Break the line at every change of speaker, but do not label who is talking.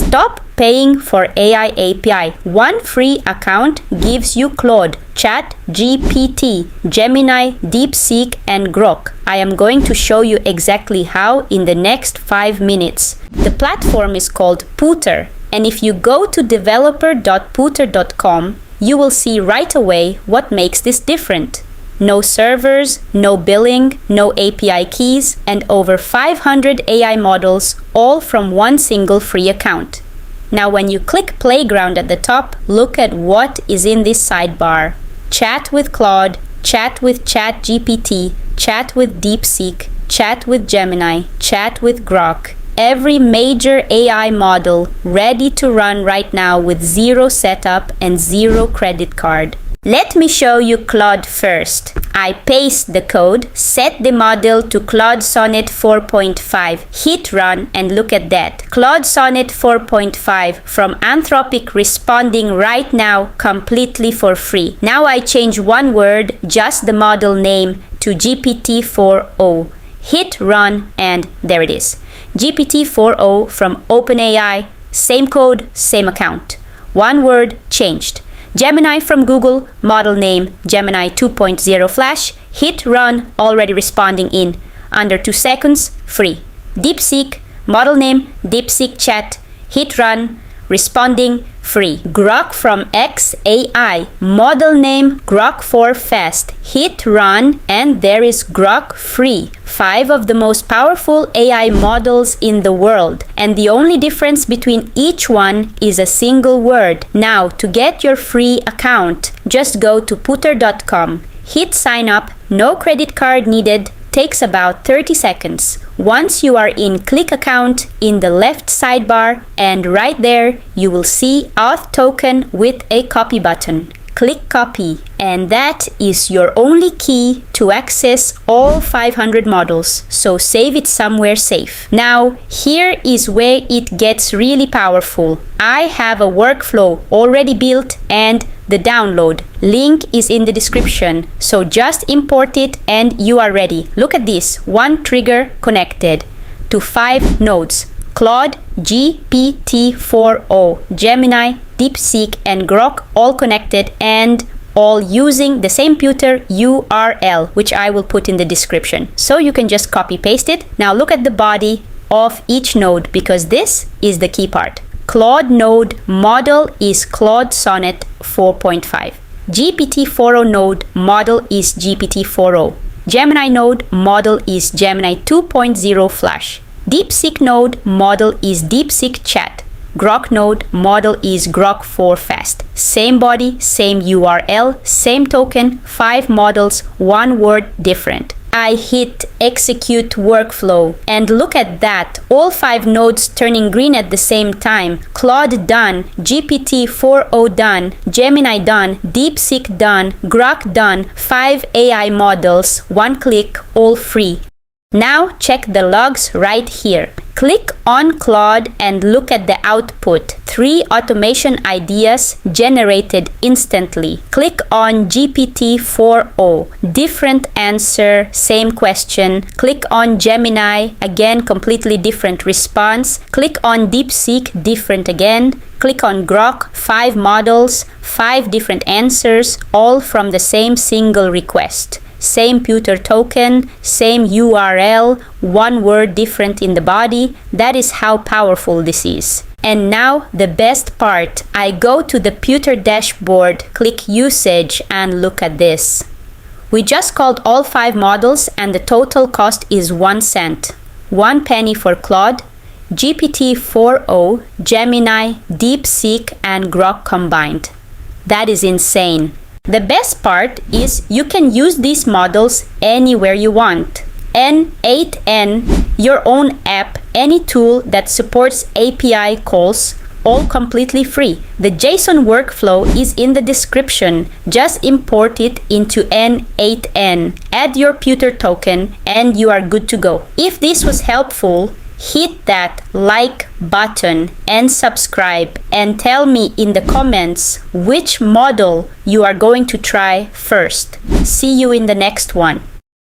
Stop paying for AI API. One free account gives you Claude, ChatGPT, Gemini, DeepSeek, and Grok. I am going to show you exactly how in the next 5 minutes. The platform is called Pooter, and if you go to developer.pooter.com, you will see right away what makes this different. No servers, no billing, no API keys, and over 500 AI models, all from one single free account. Now when you click Playground at the top, look at what is in this sidebar. Chat with Claude, chat with ChatGPT, chat with DeepSeek, chat with Gemini, chat with Grok. Every major AI model ready to run right now with zero setup and zero credit card. Let me show you Claude first. I paste the code, set the model to Claude Sonnet 4.5, hit run, and look at that. Claude Sonnet 4.5 from Anthropic responding right now completely for free. Now I change one word, just the model name, to GPT-4o. Hit run, and there it is. GPT-4o from OpenAI, same code, same account. One word changed. Gemini from Google, model name Gemini 2.0 Flash, hit run, already responding in under 2 seconds, free. DeepSeek, model name DeepSeek Chat, hit run, responding, free. Grok from xAI, model name Grok 4 Fast, hit run, and there is Grok free. 5 of the most powerful AI models in the world, and the only difference between each one is a single word. Now, to get your free account, just go to pooter.com, hit sign up, no credit card needed, takes about 30 seconds. Once you are in, click account in the left sidebar, and right there you will see auth token with a copy button. Click copy, and that is your only key to access all 500 models, so save it somewhere safe. Now, here is where it gets really powerful. I have a workflow already built, and the download link is in the description, so just import it and you are ready. Look at this, one trigger connected to 5 nodes. Claude, GPT-4o, Gemini, DeepSeek, and Grok all connected and all using the same Pooter URL, which I will put in the description. So you can just copy paste it. Now look at the body of each node, because this is the key part. Claude node model is Claude Sonnet 4.5. GPT-4o node model is GPT-4o. Gemini node model is Gemini 2.0 Flash. DeepSeek node model is DeepSeek Chat. Grok node model is Grok 4 Fast. Same body, same URL, same token, 5 models, 1 word different. I hit execute workflow, and look at that, all 5 nodes turning green at the same time. Claude done, GPT-4o done, Gemini done, DeepSeek done, Grok done, 5 AI models, 1 click, all free. Now check the logs right here. Click on Claude and look at the output. 3 automation ideas generated instantly. Click on GPT-4o. Different answer, same question. Click on Gemini, again completely different response. Click on DeepSeek, different again. Click on Grok, 5 models, 5 different answers, all from the same single request. Same Pooter token, same URL, 1 word different in the body. That is how powerful this is. And now the best part. I go to the Pooter dashboard, click usage, and look at this. We just called all 5 models and the total cost is 1 cent. 1 penny for Claude, GPT-4o, Gemini, DeepSeek, and Grok combined. That is insane. The best part is you can use these models anywhere you want. N8N, your own app, any tool that supports API calls, all completely free. The JSON workflow is in the description. Just import it into N8N, add your Pooter token, and you are good to go. If this was helpful, hit that like button and subscribe, and tell me in the comments which model you are going to try first. See you in the next one.